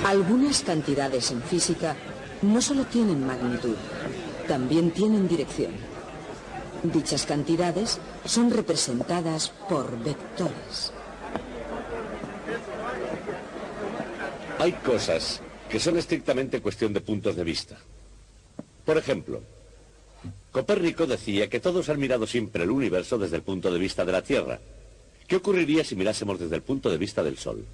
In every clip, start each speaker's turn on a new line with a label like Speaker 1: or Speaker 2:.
Speaker 1: Algunas cantidades en física no solo tienen magnitud, también tienen dirección. Dichas cantidades son representadas por vectores.
Speaker 2: Hay cosas que son estrictamente cuestión de puntos de vista. Por ejemplo, Copérnico decía que todos han mirado siempre el universo desde el punto de vista de la Tierra. ¿Qué ocurriría si mirásemos desde el punto de vista del Sol?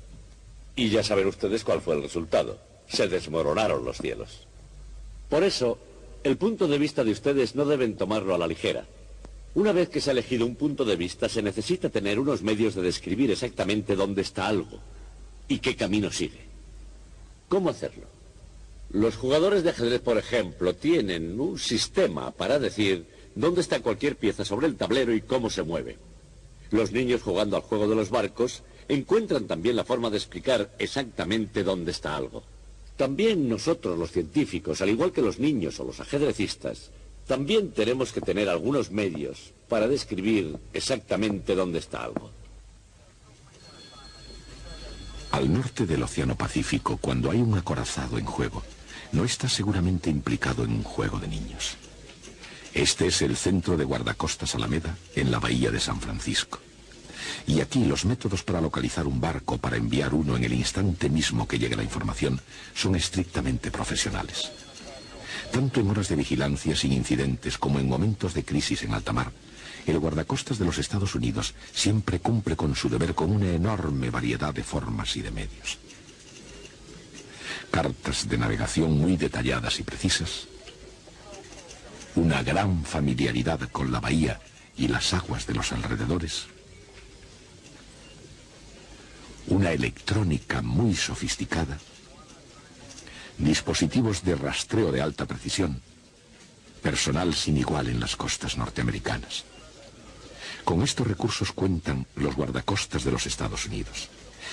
Speaker 2: Y ya saben ustedes cuál fue el resultado. Se desmoronaron los cielos. Por eso, el punto de vista de ustedes no deben tomarlo a la ligera. Una vez que se ha elegido un punto de vista, se necesita tener unos medios de describir exactamente dónde está algo y qué camino sigue. ¿Cómo hacerlo? Los jugadores de ajedrez, por ejemplo, tienen un sistema para decir dónde está cualquier pieza sobre el tablero y cómo se mueve. Los niños jugando al juego de los barcos encuentran también la forma de explicar exactamente dónde está algo. También nosotros, los científicos, al igual que los niños o los ajedrecistas, también tenemos que tener algunos medios para describir exactamente dónde está algo.
Speaker 3: Al norte del Océano Pacífico, cuando hay un acorazado en juego, no está seguramente implicado en un juego de niños. Este es el centro de guardacostas Alameda, en la bahía de San Francisco. Y aquí los métodos para localizar un barco, para enviar uno en el instante mismo que llegue la información, son estrictamente profesionales. Tanto en horas de vigilancia sin incidentes como en momentos de crisis en alta mar, el guardacostas de los Estados Unidos siempre cumple con su deber con una enorme variedad de formas y de medios. Cartas de navegación muy detalladas y precisas, una gran familiaridad con la bahía y las aguas de los alrededores, una electrónica muy sofisticada, dispositivos de rastreo de alta precisión, personal sin igual en las costas norteamericanas. Con estos recursos cuentan los guardacostas de los Estados Unidos.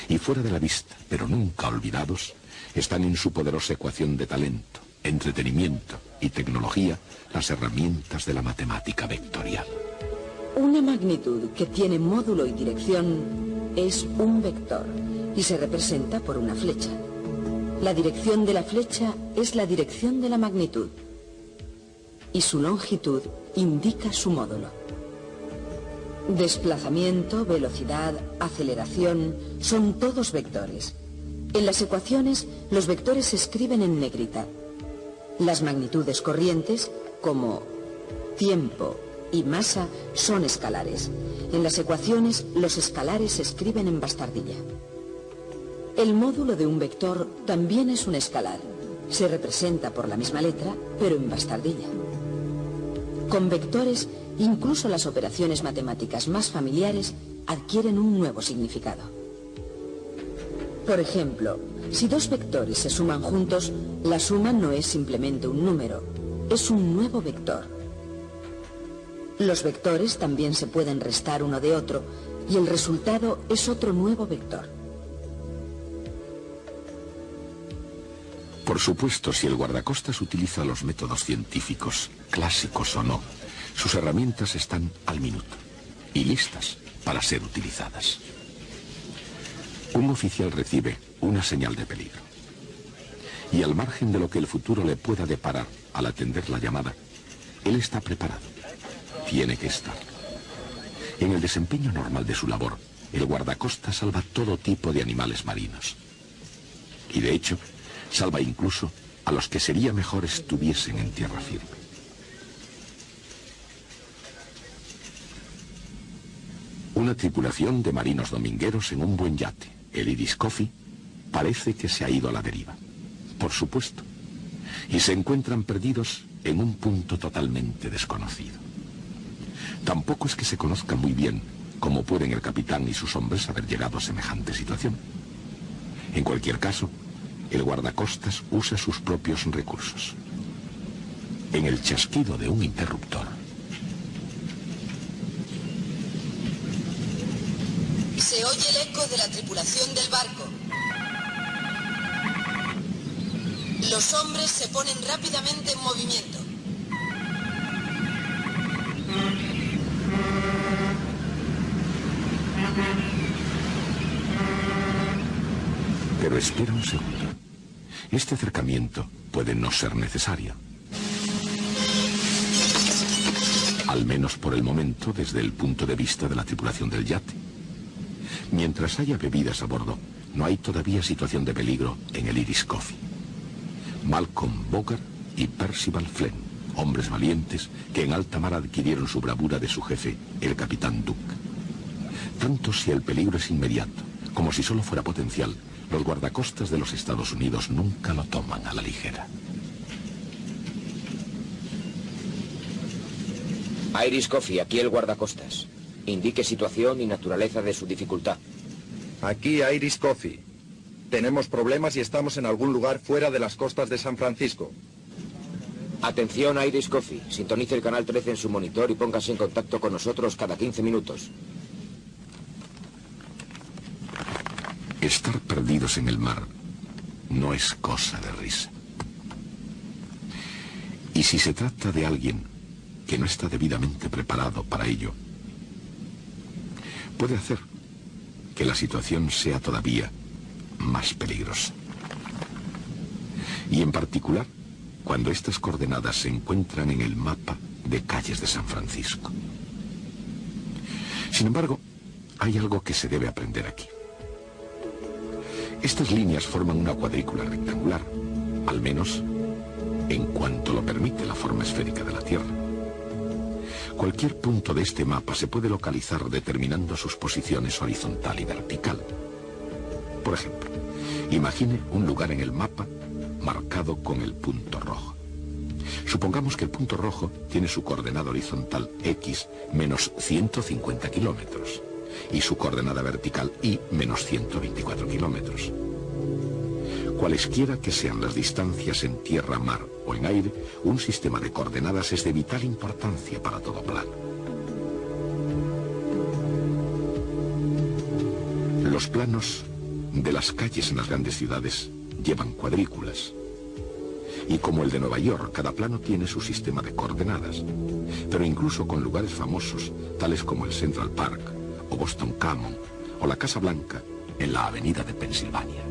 Speaker 3: Y fuera de la vista, pero nunca olvidados, están en su poderosa ecuación de talento, entretenimiento y tecnología las herramientas de la matemática vectorial.
Speaker 1: Una magnitud que tiene módulo y dirección es un vector y se representa por una flecha. La dirección de la flecha es la dirección de la magnitud y su longitud indica su módulo. Desplazamiento, velocidad, aceleración, son todos vectores. En las ecuaciones, los vectores se escriben en negrita. Las magnitudes corrientes, como tiempo y masa, son escalares. En las ecuaciones, los escalares se escriben en bastardilla. El módulo de un vector también es un escalar. Se representa por la misma letra, pero en bastardilla. Con vectores, incluso las operaciones matemáticas más familiares adquieren un nuevo significado. Por ejemplo, si dos vectores se suman juntos, la suma no es simplemente un número, es un nuevo vector. Los vectores también se pueden restar uno de otro y el resultado es otro nuevo vector.
Speaker 3: Por supuesto, si el guardacostas utiliza los métodos científicos, clásicos o no, sus herramientas están al minuto y listas para ser utilizadas. Un oficial recibe una señal de peligro y al margen de lo que el futuro le pueda deparar al atender la llamada, él está preparado, tiene que estar. En el desempeño normal de su labor, el guardacostas salva todo tipo de animales marinos y de hecho salva incluso a los que sería mejor estuviesen en tierra firme. Una tripulación de marinos domingueros en un buen yate, el Iris Coffee, parece que se ha ido a la deriva, por supuesto, y se encuentran perdidos en un punto totalmente desconocido. Tampoco es que se conozca muy bien cómo pueden el capitán y sus hombres haber llegado a semejante situación. En cualquier caso, el guardacostas usa sus propios recursos. En el chasquido de un interruptor,
Speaker 4: se oye el eco de la tripulación del barco. Los hombres se ponen rápidamente en movimiento.
Speaker 3: pero espera un segundo. Este acercamiento puede no ser necesario. Al menos por el momento, desde el punto de vista de la tripulación del yate. Mientras haya bebidas a bordo, no hay todavía situación de peligro en el Irish Coffee. Malcolm Bogart y Percival Flynn, hombres valientes que en alta mar adquirieron su bravura de su jefe, el capitán Duke. Tanto si el peligro es inmediato, como si solo fuera potencial, los guardacostas de los Estados Unidos nunca lo toman a la ligera.
Speaker 5: Irish Coffee, aquí el guardacostas. Indique situación y naturaleza de su dificultad.
Speaker 6: Aquí Irish Coffee. Tenemos problemas y estamos en algún lugar fuera de las costas de San Francisco.
Speaker 5: Atención, Irish Coffee. Sintonice el canal 13 en su monitor y póngase en contacto con nosotros cada 15 minutos.
Speaker 3: Estar perdidos en el mar no es cosa de risa. Y si se trata de alguien que no está debidamente preparado para ello, puede hacer que la situación sea todavía más peligrosa. Y en particular, cuando estas coordenadas se encuentran en el mapa de calles de San Francisco. Sin embargo, hay algo que se debe aprender aquí. Estas líneas forman una cuadrícula rectangular, al menos en cuanto lo permite la forma esférica de la Tierra. Cualquier punto de este mapa se puede localizar determinando sus posiciones horizontal y vertical. Por ejemplo, imagine un lugar en el mapa marcado con el punto rojo. Supongamos que el punto rojo tiene su coordenada horizontal x menos 150 kilómetros y su coordenada vertical y menos 124 kilómetros. Cualesquiera que sean las distancias en tierra, mar o en aire, un sistema de coordenadas es de vital importancia para todo plano. Los planos de las calles en las grandes ciudades llevan cuadrículas. Y como el de Nueva York, cada plano tiene su sistema de coordenadas. Pero incluso con lugares famosos, tales como el Central Park, o Boston Common, o la Casa Blanca, en la avenida de Pensilvania.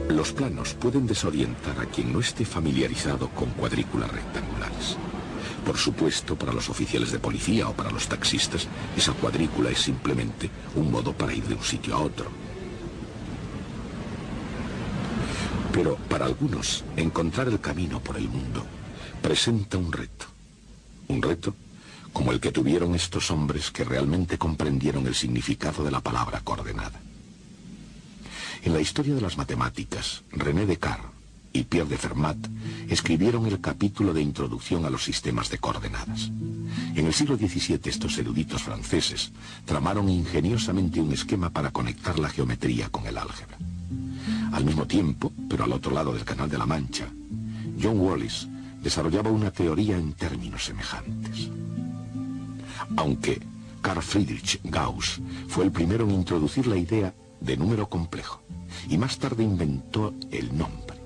Speaker 3: Los planos pueden desorientar a quien no esté familiarizado con cuadrículas rectangulares. Por supuesto, para los oficiales de policía o para los taxistas, esa cuadrícula es simplemente un modo para ir de un sitio a otro. Pero para algunos, encontrar el camino por el mundo presenta un reto. Un reto como el que tuvieron estos hombres que realmente comprendieron el significado de la palabra coordenada. En la historia de las matemáticas, René Descartes y Pierre de Fermat escribieron el capítulo de introducción a los sistemas de coordenadas. En el siglo XVII, estos eruditos franceses tramaron ingeniosamente un esquema para conectar la geometría con el álgebra. Al mismo tiempo, pero al otro lado del Canal de la Mancha, John Wallis desarrollaba una teoría en términos semejantes. Aunque Carl Friedrich Gauss fue el primero en introducir la idea de número complejo, y más tarde inventó el nombre.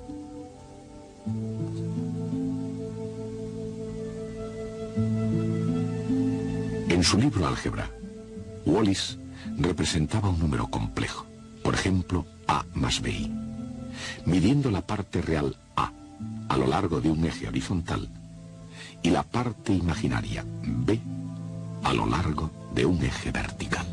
Speaker 3: En su libro Álgebra, Wallis representaba un número complejo, por ejemplo, A más BI, midiendo la parte real a lo largo de un eje horizontal y la parte imaginaria B a lo largo de un eje vertical.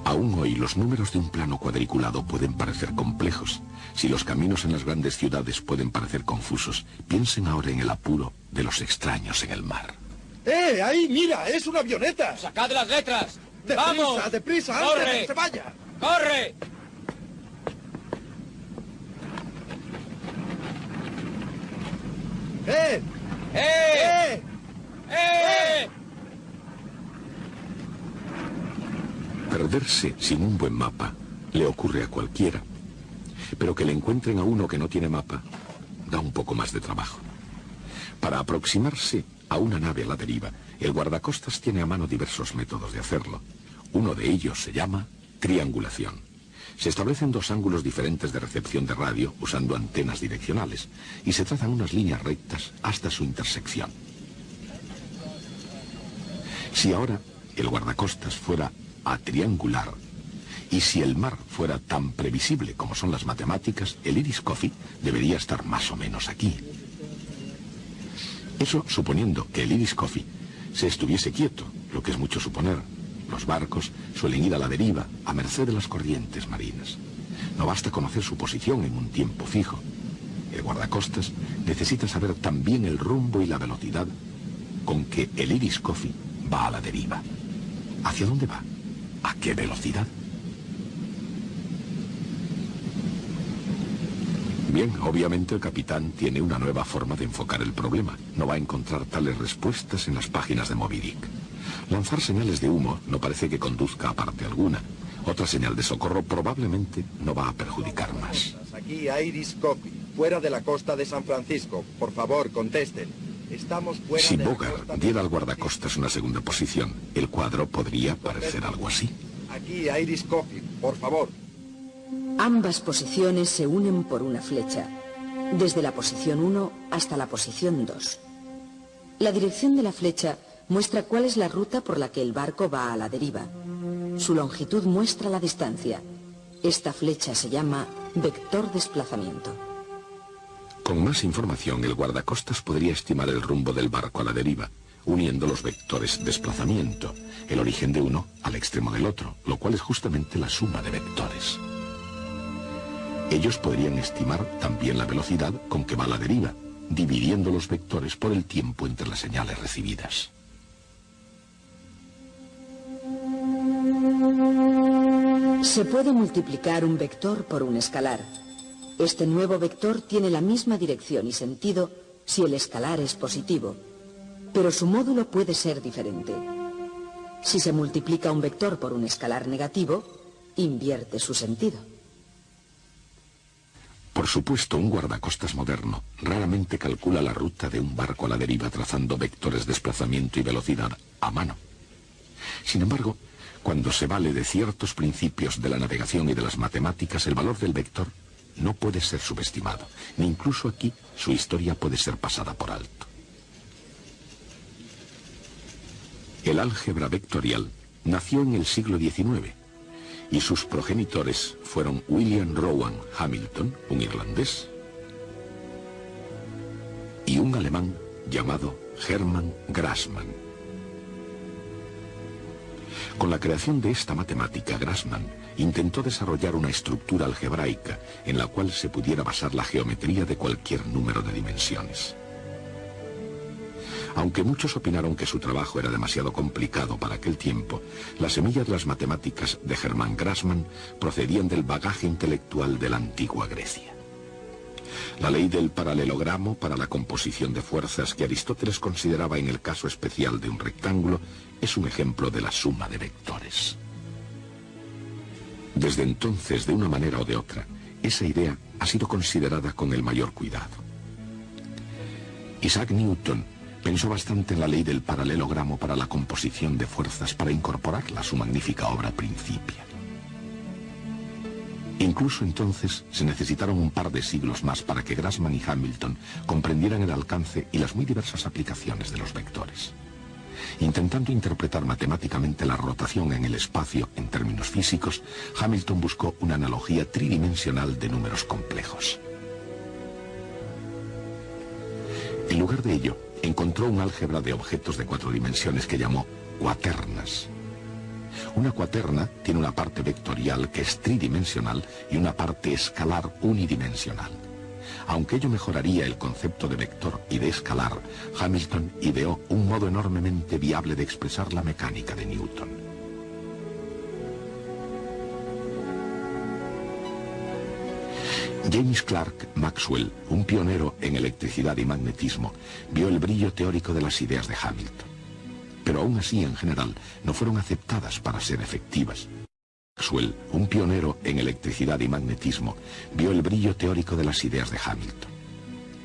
Speaker 3: Aún hoy los números de un plano cuadriculado pueden parecer complejos. Si los caminos en las grandes ciudades pueden parecer confusos, piensen ahora en el apuro de los extraños en el mar.
Speaker 6: ¡Ahí, mira! ¡Es una avioneta!
Speaker 7: ¡Sacad las letras!
Speaker 6: ¡Deprisa,
Speaker 7: ¡Vamos!
Speaker 6: deprisa!
Speaker 7: ¡Corre!
Speaker 6: ¡Antes de que se vaya!
Speaker 7: ¡Corre!
Speaker 6: ¡Eh!
Speaker 7: ¡Eh! ¡Eh!
Speaker 3: Perderse sin un buen mapa le ocurre a cualquiera, pero que le encuentren a uno que no tiene mapa da un poco más de trabajo. Para aproximarse a una nave a la deriva, el guardacostas tiene a mano diversos métodos de hacerlo. Uno de ellos se llama triangulación. Se establecen dos ángulos diferentes de recepción de radio usando antenas direccionales y se trazan unas líneas rectas hasta su intersección. Si ahora el guardacostas fuera a triangular Y si el mar fuera tan previsible como son las matemáticas, el Iris Coffee debería estar más o menos aquí. Eso suponiendo que el Iris Coffee se estuviese quieto, lo que es mucho suponer. Los barcos suelen ir a la deriva, a merced de las corrientes marinas. No basta conocer su posición en un tiempo fijo. El guardacostas necesita saber también el rumbo y la velocidad con que el Iris Coffee va a la deriva. ¿Hacia dónde va? ¿A qué velocidad? Bien, obviamente el capitán tiene una nueva forma de enfocar el problema. No va a encontrar tales respuestas en las páginas de Moby Dick. Lanzar señales de humo no parece que conduzca a parte alguna. Otra señal de socorro probablemente no va a perjudicar más.
Speaker 6: Aquí Iris Coffee, fuera de la costa de San Francisco. Por favor, contesten. Estamos fuera
Speaker 3: Si
Speaker 6: de la
Speaker 3: Bogart
Speaker 6: costa de
Speaker 3: diera al
Speaker 6: San
Speaker 3: guardacostas una segunda posición, el cuadro podría parecer algo así.
Speaker 6: Francisco. Aquí Iris Coffee, por favor.
Speaker 1: Ambas posiciones se unen por una flecha, desde la posición 1 hasta la posición 2. La dirección de la flecha muestra cuál es la ruta por la que el barco va a la deriva. Su longitud muestra la distancia. Esta flecha se llama vector desplazamiento.
Speaker 3: Con más información, el guardacostas podría estimar el rumbo del barco a la deriva, uniendo los vectores desplazamiento, el origen de uno al extremo del otro, lo cual es justamente la suma de vectores. Ellos podrían estimar también la velocidad con que va a la deriva, dividiendo los vectores por el tiempo entre las señales recibidas.
Speaker 1: Se puede multiplicar un vector por un escalar. Este nuevo vector tiene la misma dirección y sentido si el escalar es positivo, pero su módulo puede ser diferente. Si se multiplica un vector por un escalar negativo, invierte su sentido.
Speaker 3: Por supuesto, un guardacostas moderno raramente calcula la ruta de un barco a la deriva trazando vectores de desplazamiento y velocidad a mano. Sin embargo, cuando se vale de ciertos principios de la navegación y de las matemáticas, el valor del vector no puede ser subestimado, ni incluso aquí su historia puede ser pasada por alto. El álgebra vectorial nació en el siglo XIX y sus progenitores fueron William Rowan Hamilton, un irlandés, y un alemán llamado Hermann Grassmann. Con la creación de esta matemática, Grassmann intentó desarrollar una estructura algebraica en la cual se pudiera basar la geometría de cualquier número de dimensiones. Aunque muchos opinaron que su trabajo era demasiado complicado para aquel tiempo, las semillas de las matemáticas de Hermann Grassmann procedían del bagaje intelectual de la antigua Grecia. La ley del paralelogramo para la composición de fuerzas que Aristóteles consideraba en el caso especial de un rectángulo es un ejemplo de la suma de vectores. Desde entonces, de una manera o de otra, esa idea ha sido considerada con el mayor cuidado. Isaac Newton pensó bastante en la ley del paralelogramo para la composición de fuerzas para incorporarla a su magnífica obra Principia. Incluso entonces se necesitaron un par de siglos más para que Grassmann y Hamilton comprendieran el alcance y las muy diversas aplicaciones de los vectores. Intentando interpretar matemáticamente la rotación en el espacio en términos físicos, Hamilton buscó una analogía tridimensional de números complejos. En lugar de ello, encontró un álgebra de objetos de 4 dimensiones que llamó cuaternas. Una cuaterna tiene una parte vectorial que es tridimensional y una parte escalar unidimensional. Aunque ello mejoraría el concepto de vector y de escalar, Hamilton ideó un modo enormemente viable de expresar la mecánica de Newton. James Clerk Maxwell, un pionero en electricidad y magnetismo, vio el brillo teórico de las ideas de Hamilton. Pero aún así, en general, no fueron aceptadas para ser efectivas. Maxwell, un pionero en electricidad y magnetismo, vio el brillo teórico de las ideas de Hamilton.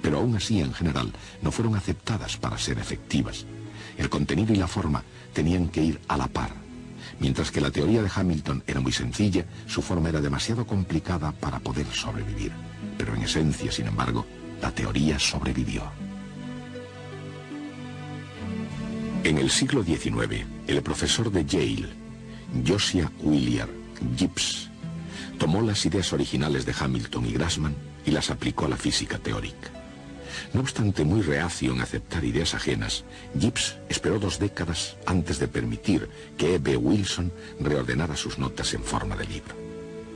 Speaker 3: Pero aún así, en general, no fueron aceptadas para ser efectivas. El contenido y la forma tenían que ir a la par. Mientras que la teoría de Hamilton era muy sencilla, su forma era demasiado complicada para poder sobrevivir. Pero en esencia, sin embargo, la teoría sobrevivió. En el siglo XIX, el profesor de Yale, Josiah Willard, Gibbs tomó las ideas originales de Hamilton y Grassmann y las aplicó a la física teórica. No obstante, muy reacio en aceptar ideas ajenas, Gibbs esperó 2 décadas antes de permitir que E.B. Wilson reordenara sus notas en forma de libro.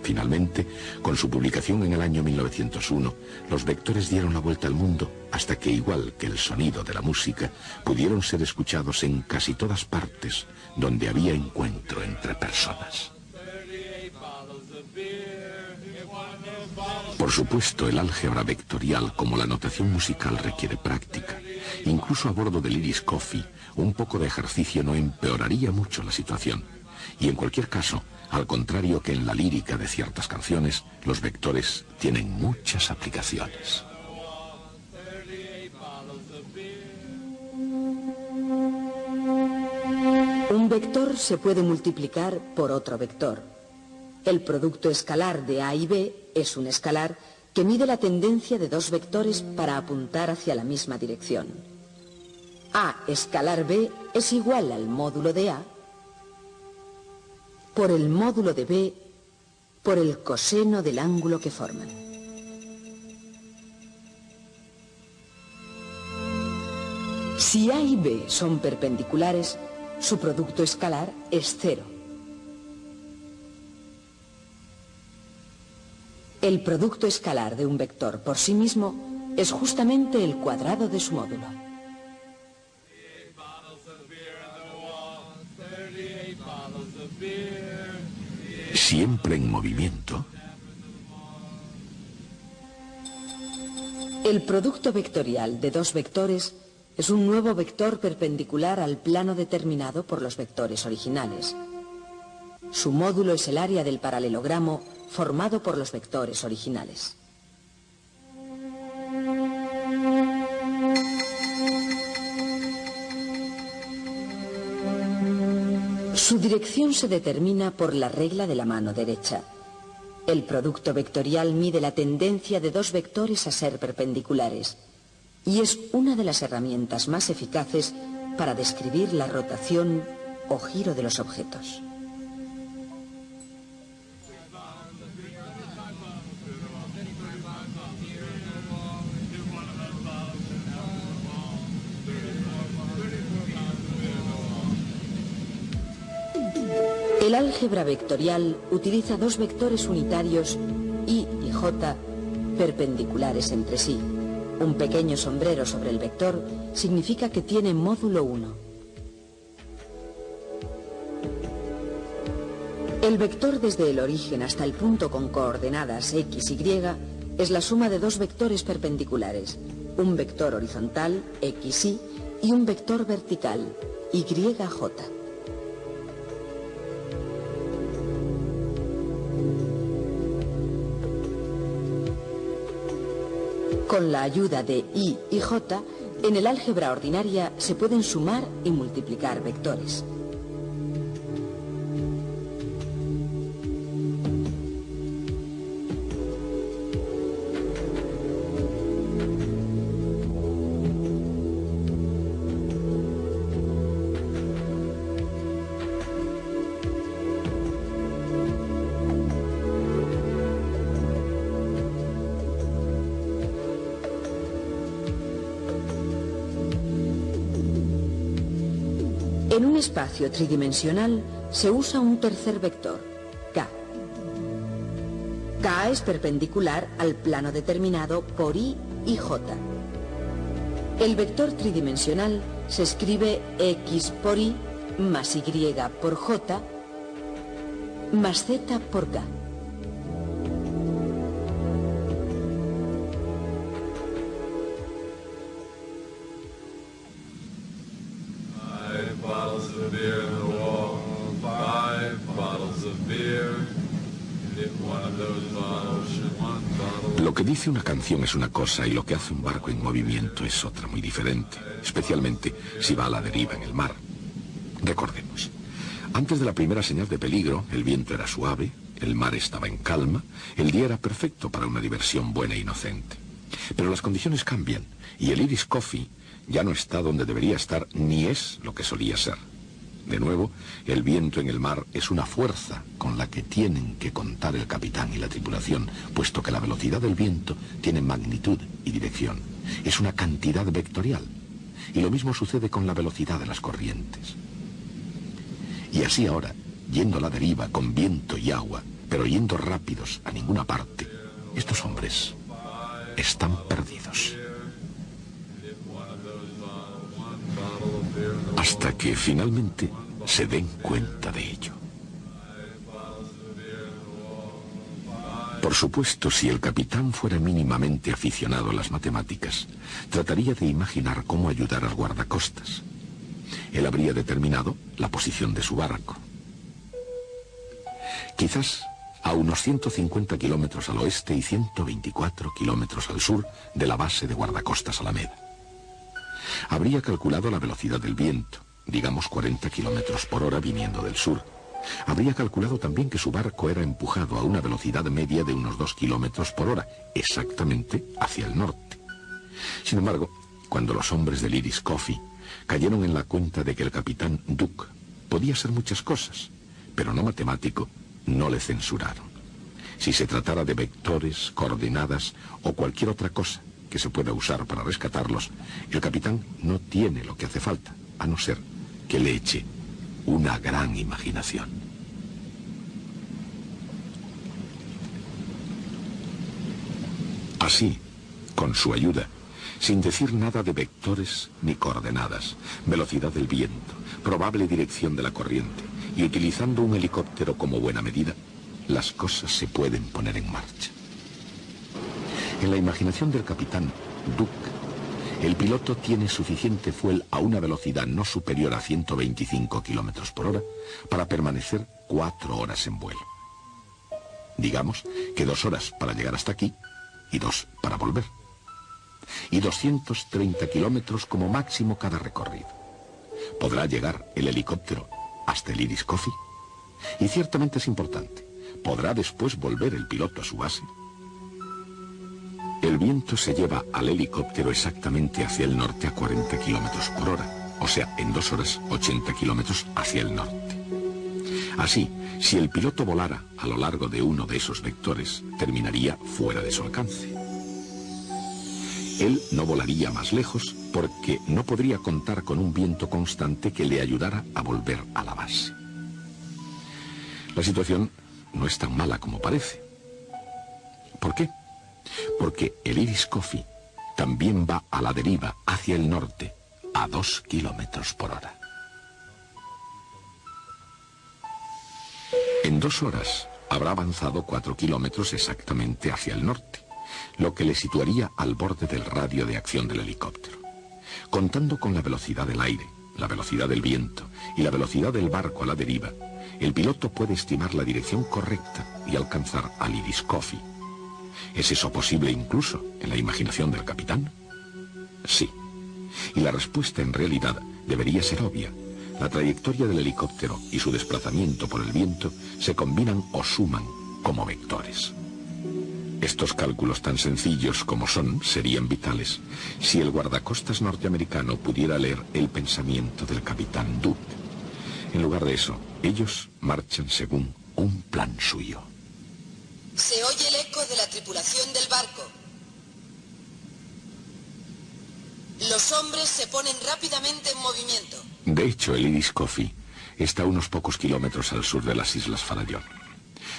Speaker 3: Finalmente, con su publicación en el año 1901, los vectores dieron la vuelta al mundo hasta que, igual que el sonido de la música, pudieron ser escuchados en casi todas partes donde había encuentro entre personas. Por supuesto, el álgebra vectorial, como la notación musical, requiere práctica. Incluso a bordo del Irish Coffee, un poco de ejercicio no empeoraría mucho la situación. Y en cualquier caso, al contrario que en la lírica de ciertas canciones, los vectores tienen muchas aplicaciones.
Speaker 1: Un vector se puede multiplicar por otro vector. El producto escalar de A y B es un escalar que mide la tendencia de 2 vectores para apuntar hacia la misma dirección. A escalar B es igual al módulo de A por el módulo de B por el coseno del ángulo que forman. Si A y B son perpendiculares, su producto escalar es 0. El producto escalar de un vector por sí mismo es justamente el cuadrado de su módulo.
Speaker 3: Siempre en movimiento.
Speaker 1: El producto vectorial de 2 vectores es un nuevo vector perpendicular al plano determinado por los vectores originales. Su módulo es el área del paralelogramo formado por los vectores originales. Su dirección se determina por la regla de la mano derecha. El producto vectorial mide la tendencia de 2 vectores a ser perpendiculares y es una de las herramientas más eficaces para describir la rotación o giro de los objetos. El álgebra vectorial utiliza 2 vectores unitarios I y J perpendiculares entre sí. Un pequeño sombrero sobre el vector significa que tiene módulo 1. El vector desde el origen hasta el punto con coordenadas X, Y es la suma de 2 vectores perpendiculares, un vector horizontal, XY, y un vector vertical, YJ. Con la ayuda de I y J, en el álgebra ordinaria se pueden sumar y multiplicar vectores. En un espacio tridimensional se usa un tercer vector, K. K es perpendicular al plano determinado por I y J. El vector tridimensional se escribe X por Y más Y por J más Z por K.
Speaker 3: Lo que dice una canción es una cosa y lo que hace un barco en movimiento es otra muy diferente, especialmente si va a la deriva en el mar. Recordemos, antes de la primera señal de peligro, el viento era suave, el mar estaba en calma, el día era perfecto para una diversión buena e inocente. Pero las condiciones cambian y el Irish Coffee ya no está donde debería estar ni es lo que solía ser. De nuevo, el viento en el mar es una fuerza con la que tienen que contar el capitán y la tripulación, puesto que la velocidad del viento tiene magnitud y dirección. Es una cantidad vectorial. Y lo mismo sucede con la velocidad de las corrientes. Y así ahora, yendo a la deriva con viento y agua, pero yendo rápidos a ninguna parte, estos hombres están perdidos. Hasta que finalmente se den cuenta de ello. Por supuesto, si el capitán fuera mínimamente aficionado a las matemáticas, trataría de imaginar cómo ayudar al guardacostas. Él habría determinado la posición de su barco. Quizás a unos 150 kilómetros al oeste y 124 kilómetros al sur de la base de guardacostas Alameda. Habría calculado la velocidad del viento, digamos 40 kilómetros por hora viniendo del sur. Habría calculado también que su barco era empujado a una velocidad media de unos 2 kilómetros por hora, exactamente hacia el norte. Sin embargo, cuando los hombres del Irish Coffee cayeron en la cuenta de que el capitán Duke podía ser muchas cosas, pero no matemático, no le censuraron. Si se tratara de vectores, coordenadas o cualquier otra cosa que se pueda usar para rescatarlos, el capitán no tiene lo que hace falta, a no ser que le eche una gran imaginación. Así, con su ayuda, sin decir nada de vectores ni coordenadas, velocidad del viento, probable dirección de la corriente, y utilizando un helicóptero como buena medida, las cosas se pueden poner en marcha. En la imaginación del capitán Duke, el piloto tiene suficiente fuel a una velocidad no superior a 125 kilómetros por hora para permanecer 4 horas en vuelo. Digamos que 2 horas para llegar hasta aquí y 2 para volver. Y 230 kilómetros como máximo cada recorrido. ¿Podrá llegar el helicóptero hasta el Irish Coffee? Y ciertamente es importante. ¿Podrá después volver el piloto a su base? El viento se lleva al helicóptero exactamente hacia el norte a 40 kilómetros por hora, o sea, en 2 horas 80 kilómetros hacia el norte. Así, si el piloto volara a lo largo de uno de esos vectores, terminaría fuera de su alcance. Él no volaría más lejos porque no podría contar con un viento constante que le ayudara a volver a la base. La situación no es tan mala como parece. ¿Por qué? Porque el Irish Coffee también va a la deriva hacia el norte a 2 kilómetros por hora. En 2 horas habrá avanzado 4 kilómetros exactamente hacia el norte, lo que le situaría al borde del radio de acción del helicóptero. Contando con la velocidad del aire, la velocidad del viento y la velocidad del barco a la deriva, el piloto puede estimar la dirección correcta y alcanzar al Irish Coffee. ¿Es eso posible incluso en la imaginación del capitán? Sí. Y la respuesta en realidad debería ser obvia. La trayectoria del helicóptero y su desplazamiento por el viento se combinan o suman como vectores. Estos cálculos tan sencillos como son serían vitales si el guardacostas norteamericano pudiera leer el pensamiento del capitán Duke. En lugar de eso, ellos marchan según un plan suyo.
Speaker 4: Se oye el eco de la tripulación del barco. Los hombres se ponen rápidamente en movimiento.
Speaker 3: De hecho, el Irish Coffee está a unos pocos kilómetros al sur de las Islas Farallón,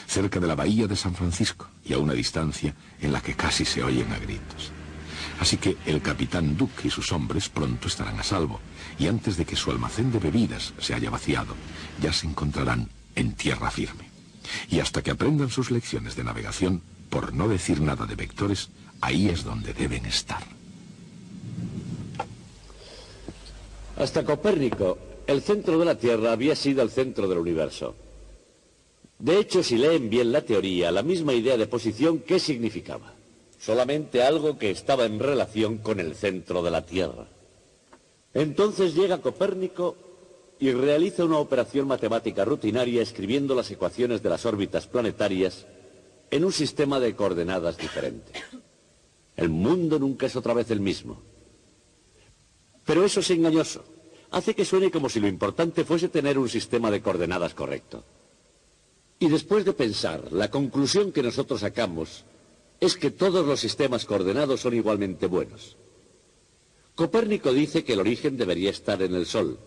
Speaker 3: cerca de la bahía de San Francisco y a una distancia en la que casi se oyen a gritos. Así que el capitán Duke y sus hombres pronto estarán a salvo, y antes de que su almacén de bebidas se haya vaciado, ya se encontrarán en tierra firme. Y hasta que aprendan sus lecciones de navegación, por no decir nada de vectores, ahí es donde deben estar.
Speaker 2: Hasta Copérnico, el centro de la Tierra había sido el centro del universo. De hecho, si leen bien la teoría, la misma idea de posición, ¿qué significaba? Solamente algo que estaba en relación con el centro de la Tierra. Entonces llega Copérnico y realiza una operación matemática rutinaria escribiendo las ecuaciones de las órbitas planetarias en un sistema de coordenadas diferente. El mundo nunca es otra vez el mismo. Pero eso es engañoso, hace que suene como si lo importante fuese tener un sistema de coordenadas correcto. Y después de pensar, la conclusión que nosotros sacamos es que todos los sistemas coordenados son igualmente buenos. Copérnico dice que el origen debería estar en el Sol,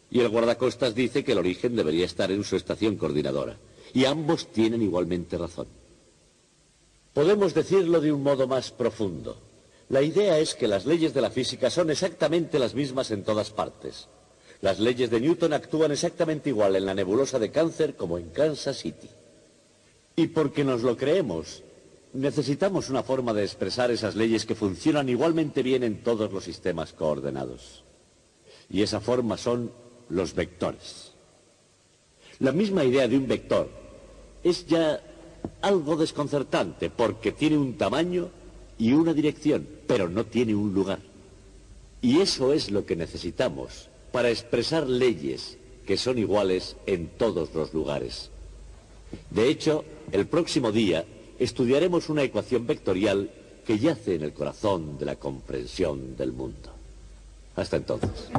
Speaker 2: y el guardacostas dice que el origen debería estar en su estación coordinadora, y ambos tienen igualmente razón. Podemos decirlo de un modo más profundo. La idea es que las leyes de la física son exactamente las mismas en todas partes. Las leyes de Newton actúan exactamente igual en la nebulosa de Cáncer como en Kansas City. Y porque nos lo creemos, necesitamos una forma de expresar esas leyes que funcionan igualmente bien en todos los sistemas coordenados. Y esa forma son los vectores. La misma idea de un vector es ya algo desconcertante porque tiene un tamaño y una dirección, pero no tiene un lugar. Y eso es lo que necesitamos para expresar leyes que son iguales en todos los lugares. De hecho, el próximo día estudiaremos una ecuación vectorial que yace en el corazón de la comprensión del mundo. Hasta entonces.